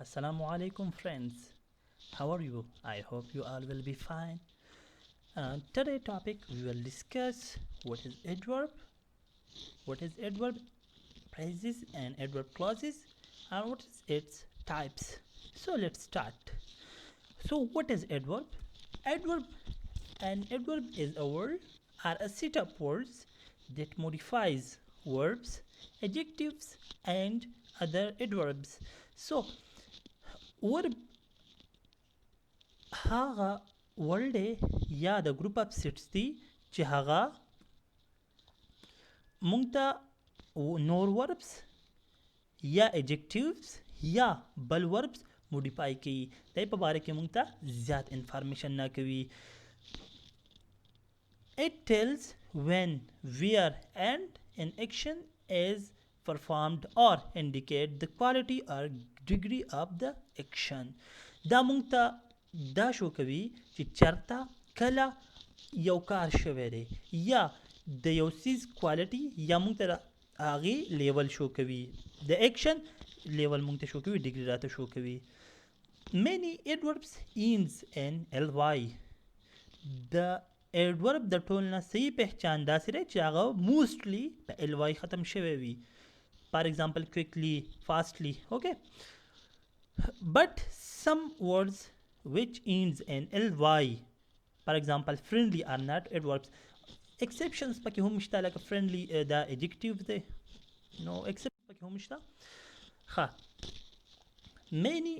Assalamu alaikum friends. How are you? I hope you all will be fine. Today topic we will discuss what is adverb, phrases and adverb clauses, and what is its types. So let's start. So what is adverb? Adverb An adverb is a word or a set of words that modifies verbs, adjectives and other adverbs. So verb هغه ورډ یا د ګروپ اف سیټس دي چې هغه مونږ ته نور وربس یا ایجکټیوز یا بل وربس موډیفای کوي دای په باره کې مونږ ته زیات انفارمیشن نه کوي. It tells when, where and an action is performed or indicate the quality or degree of the action. دا مونږ ته دا شو کوي چې چرته کله یو کار شوی دی یا د یو سیز کوالټي یا مونږ ته هغې لیول شو کوي د ایکشن لیول مونږ ته شو کوي ډیګري راته شو کوي. Many adverbs ends in ly. د adverb د ټول نه صحیح پہچان داسې دی چې هغه موسټلی په ly ختم شوی وي. For example, quickly, fastly, okay? But some words which ends in ly, for example, friendly are not adverbs. Exceptions پکې هم شته لکه friendly دا adjective دی. No exceptions پکې هم شته. ښه. Many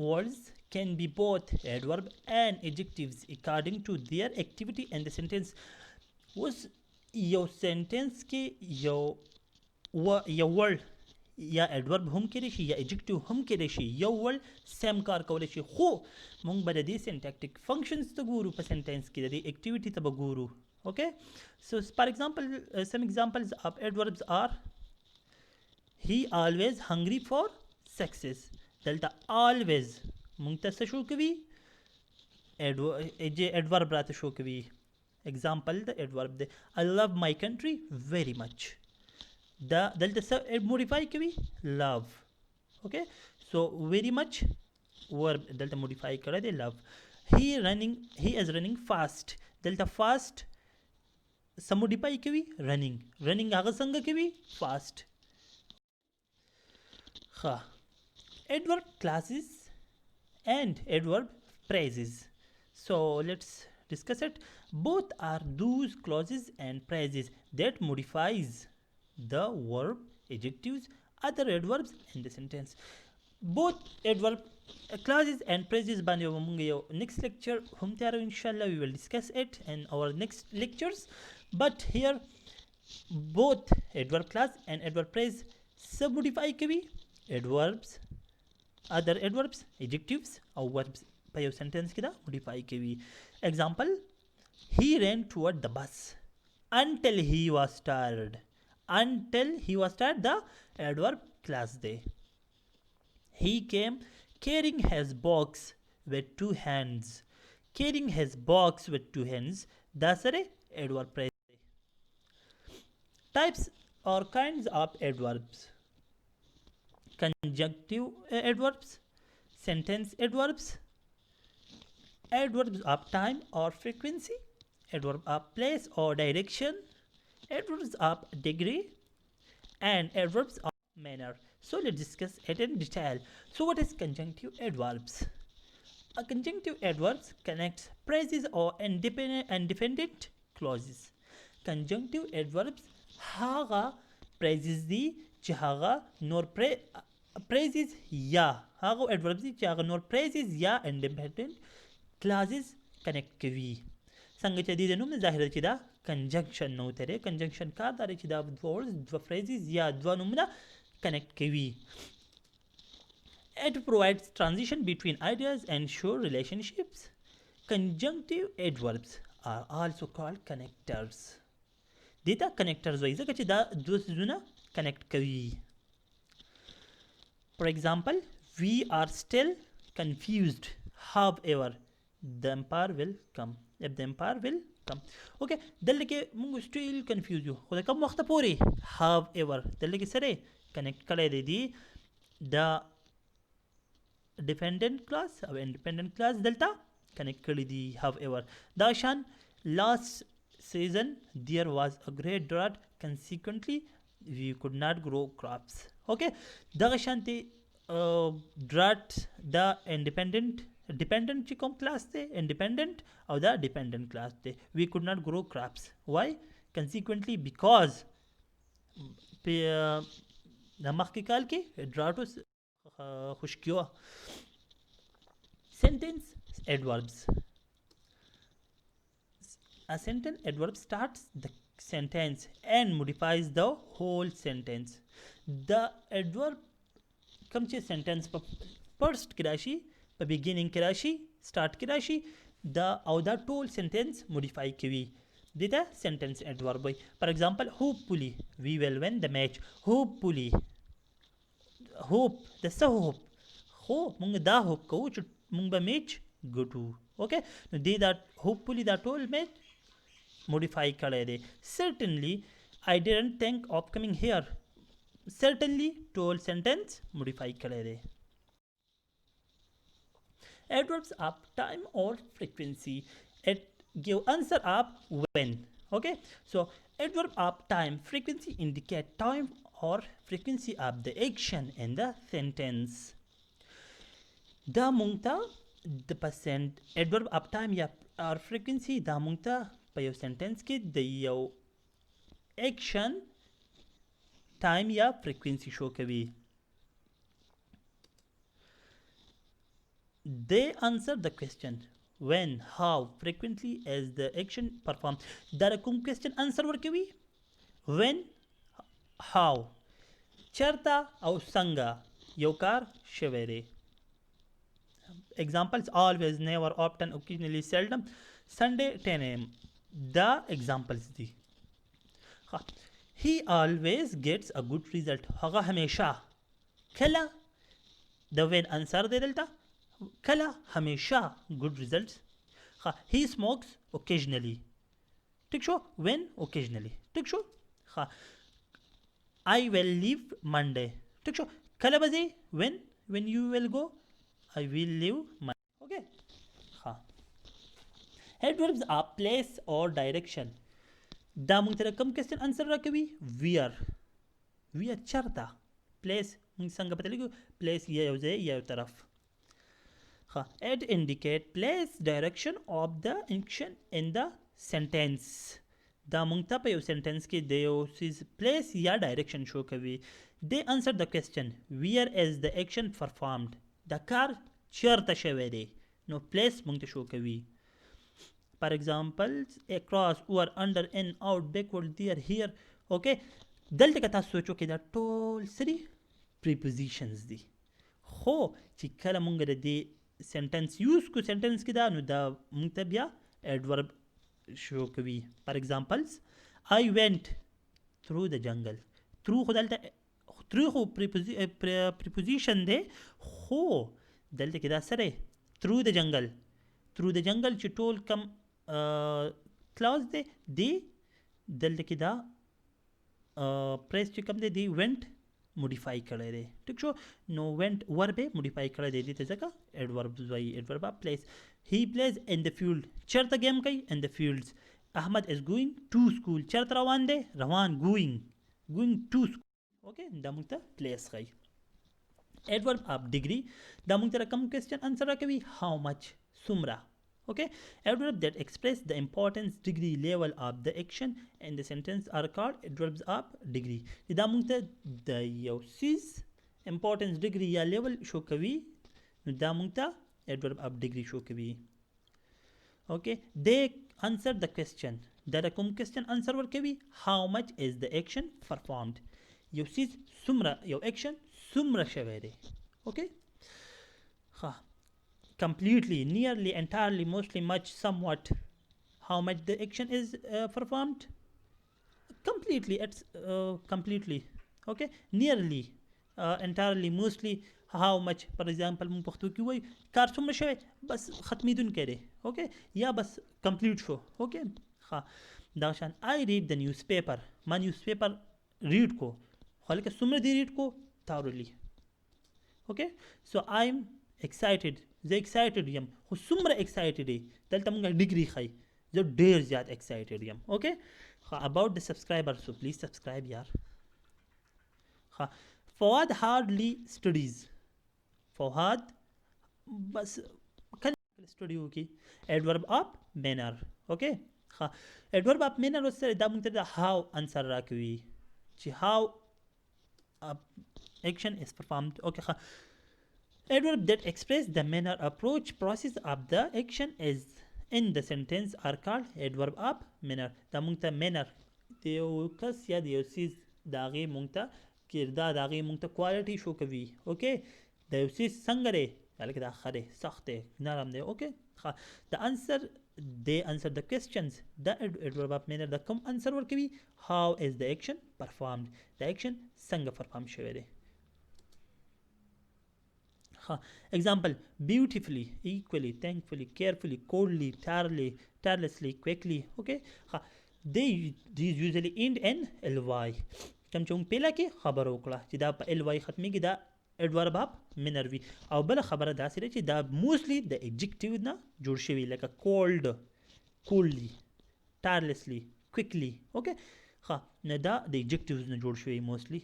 words can be both adverb and adjectives according to their activity and the sentence. اوس یو سنټنس کې یو ورډ یا ایڈورب هم کېدی شي یا ایجکټیو هم کېدی شي یو ورډ سیم کار کولی شي خو موږ به د دې سینټیکټیک فنکشنز ته ګورو په سنټنس کې د دې ایکټیویټي ته به ګورو. اوکې سو فار ایگزامپل سم ایگزامپلز اف ایڈوربز آر he always hungry for success. دلته always موږ ته څه شو کوي ایڈورب راته شو کوي. example د ایڈورب دی I love my country very much. دا دلته څه موډیفای کوي love. اوکې سو very much ورب دلته موډیفای کړی دی love. he is running fast. دلته fast څه موډیفای کوي running هغه څنګه کوي fast. ښه adverb classes and adverb phrases. So let's discuss it. Both are those clauses and phrases that modifies the verb, adjectives, other adverbs in the sentence. Both adverb clauses and phrases باندې موږ یو next lecture هم تیارو inshallah we will discuss it in our next lectures. But here both adverb class and adverb phrase sub modify کوي adverbs, other adverbs, adjectives او verbs په یو sentence کې دا modify کوي. Example, he ran toward the bus until he was tired. Until he was tired the adverb class day. He came carrying his box with two hands. Carrying his box with two hands دا سره adverb phrase day. Types or kinds of adverbs: conjunctive adverbs, sentence adverbs, adverbs of time or frequency, adverb of place or direction, adverbs of degree, and adverbs of manner. So let's discuss it in detail. So what is conjunctive adverbs? A conjunctive adverbs connects phrases or independent clauses. Conjunctive adverbs هغه phrases دي چې هغه نور phrases یا هغه adverbs دي چې هغه نور phrases یا independent clauses connect کوي. څنګه چې دې د نوم نه ظاهره چې دا conjunction نو ترې conjunction کار دا چې دا دوه phrases یا دوه نومونه connect کوي. It provides transition between ideas and show relationships. Conjunctive adverbs are also called connectors. دیتا connectors وایي ځکه چې دا دوه څیزونه connect کوي. For example, we are still confused. However, the empire will come. If the empire will come. Okay, دلته کې موږ still confused یو خو د کوم وخته پورې however دلته کې سره connect کړی دی دا dependent clause او independent clause دلته connect کړی دي. however دا شان last season there was a great drought, consequently we could not grow crops. okay دغه شانتي drought دا independent dependent چې کوم class دی independent او دا dependent class دی. we could not grow crops. why? consequently because د مخکې کال کې drought اوس خشکي وه. sentence adverbs. A sentence adverb starts the sentence and modifies the whole sentence. The adverb کوم چې sentence په first کې راشي په beginning کې راشي start کې راشي دا او دا ټول sentence modify کوي. دې ته sentence adverb وایي. for example hopefully we will win the match. hopefully hope د څه hope خو مونږ دا hope کوو چې مونږ به میچ ګټو. اوکې نو دې دا hopefully دا ټول میچ modify کړی دی. certainly I didn't think of coming here. certainly ټول sentence modify کړی دی. adverbs of time or frequency. It give answer of when. okay so adverb of time frequency indicate time or frequency of the action in the sentence. دا مونږ ته د percent adverb of time یا or frequency دا مونږ ته په یو سنټنس کې د یو action time یا frequency شو کوي. They answer the question when, how, frequently as the action performed. دا کوم question answer ورکوي when, how, چرته او څنګه یو کار شوی دی. examples always, never, often, occasionally, seldom, Sunday 10 am. دا examples دي. he always gets a good result. هغه همیشه کله د when answer دی دلته کله همیشه good results. he smokes occasionally. ٹھیک شو when occasionally. ٹھیک شو I will leave Monday. ٹھیک شو کله به ځې when you will go I will leave Monday. okay adverbs are place or direction. دا مونږ ته کوم question answer راکوي where چرته place مونږ څنګه پته لګو place یا یو ځای یا یو طرف. it indicate place direction of the action in the sentence. دا مونږ ته په یو sentence کې د یو چیز place یا direction شو کوي. they answer the question where is the action performed. دا کار چرته شوی دی نو place مونږ ته شو کوي. for example across, over, under, in, out, backward, there, here. okay دلته که تاسو سوچو کې دا ټول سری prepositions دي خو چې کله مونږ د دې sentence use کو sentence کې دا نو دا مونږ ته بیا adverb شو کوي. for examples I went through the jungle. through خو دلته through خو preposition دی خو دلته کې دا سره through the jungle چې ټول کم clause دی دلته کې دا پریس چې کوم دی went modify کړی دی. ٹھیک شو نو went verb modify کړی دی دې ته ځکه adverb وایي. adverb of place. he plays in the field. چرته game کوي in the fields. Ahmad is going to school. چرته روان دی going to school. okay دا موږ ته place ښایي. adverb of degree. دا موږ ته کوم question answer راکوي how much څومره. okay adverbs that express the importance degree level of the action in the sentence are called adverbs of degree. دا مونږ ته د یو څیز importance degree یا level شو کوي نو دا مونږ ته adverb of degree شو کوي. okay they answer the question. دا کوم question answer ورکوي how much is the action performed. یو څیز څومره یو action څومره شوی دی. okay completely, nearly, entirely, mostly, much, somewhat. how much the action is performed. completely it's completely. okay nearly, entirely, mostly, how much. for example مون پښتو کې وای کار څومره شوی بس ختمیدونکی دی. okay یا بس complete شو. okay دا شان I read the newspaper. ما newspaper read کو خو لکه څومره دی read کو thoroughly. okay so I'm excited زه excited یم خو څومره excited دی دلته موږ ډیګري ښایي زه ډیر زیات excited یم اوکې about the subscriber so please subscribe یار فواد hardly studies فواد بس کله سټډي وکي adverb of manner اوکې adverb of manner سره دا موږ ته د how answer راکوي چې how action is performed okay adverb that express the manner approach process of the action is in the sentence are called adverb of manner دا موږ ته manner د یو کس یا د یو څیز د هغې موږ ته کردار د هغې موږ ته کوالټي شو کوي اوکې د یو څیز څنګه دی لکه دا ښه دی سخت دی نرم دی اوکې د انسر they answer the questions the adverb of manner د کوم answer ورکوي how is the action performed the action څنګه perform شوی دی example beautifully equally thankfully carefully coldly tirelessly quickly okay these usually end in ly کوم چې موږ پیله کې خبره وکړه چې دا په ly ختمېږي دا adverb of manner وي او بله خبره داسې ده چې دا موستلی د adjective نه جوړ شوي لکه cold coolly tirelessly quickly okay نو دا د adjectives نه جوړ شوي موستلی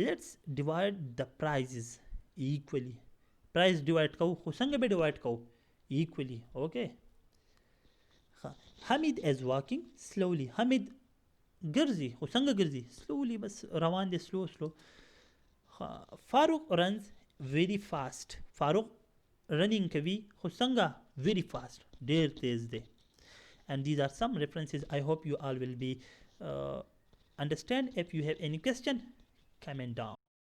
let's divide the prizes equally price divide کوو خو څنګه به divide کوو equally okay Hamid is walking slowly حمید ګرځي خو څنګه ګرځي slowly بس روان دی slow فاروق runs very fast فاروق running کوي خو څنګه very fast ډیر تیز دی and these are some references I hope you all will be understand if you have any question comment down